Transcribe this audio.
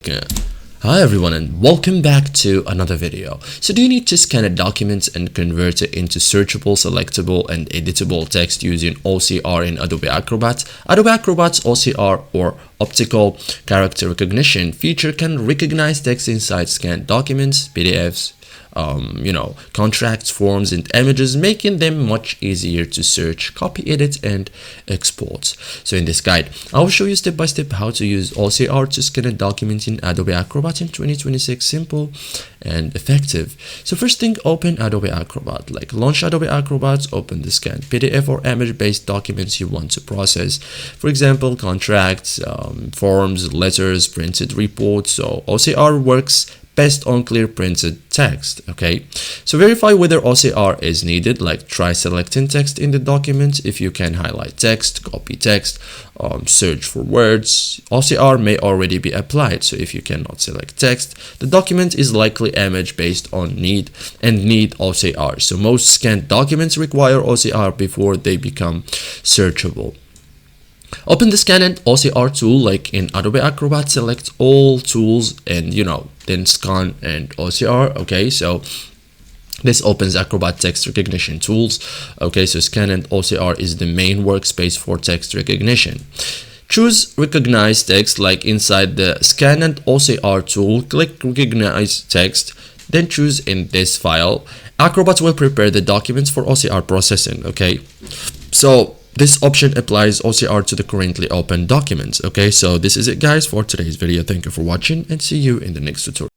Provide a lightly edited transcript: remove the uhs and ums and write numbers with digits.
Yeah. Hi everyone and welcome back to another video. So do you need to scan a document and convert it into searchable, selectable and editable text using OCR in Adobe Acrobat? Adobe Acrobat's OCR or optical character recognition feature can recognize text inside scanned documents, PDFs, contracts, forms and images, making them much easier to search, copy, edit and export. So in this guide I will show you step by step how to use OCR to scan a document in Adobe Acrobat in 2026. Simple and effective. So first thing, open Adobe Acrobat. Launch Adobe Acrobat, open the scanned PDF or image based documents you want to process, for example contracts, forms, letters, printed reports. So OCR works best on clear printed text. Okay, so verify whether OCR is needed, try selecting text in the document. If you can highlight text, copy text, search for words, OCR may already be applied. So if you cannot select text, the document is likely image based on need OCR. So most scanned documents require OCR before they become searchable. Open the scan and OCR tool like in Adobe Acrobat, select all tools and then scan and OCR. Okay, so this opens Acrobat text recognition tools. Okay, so scan and OCR is the main workspace for text recognition. Choose recognize text, like inside the scan and OCR tool, click recognize text, then choose in this file. Acrobat will prepare the documents for OCR processing. Okay, so this option applies OCR to the currently open documents. Okay, so this is it guys for today's video. Thank you for watching and see you in the next tutorial.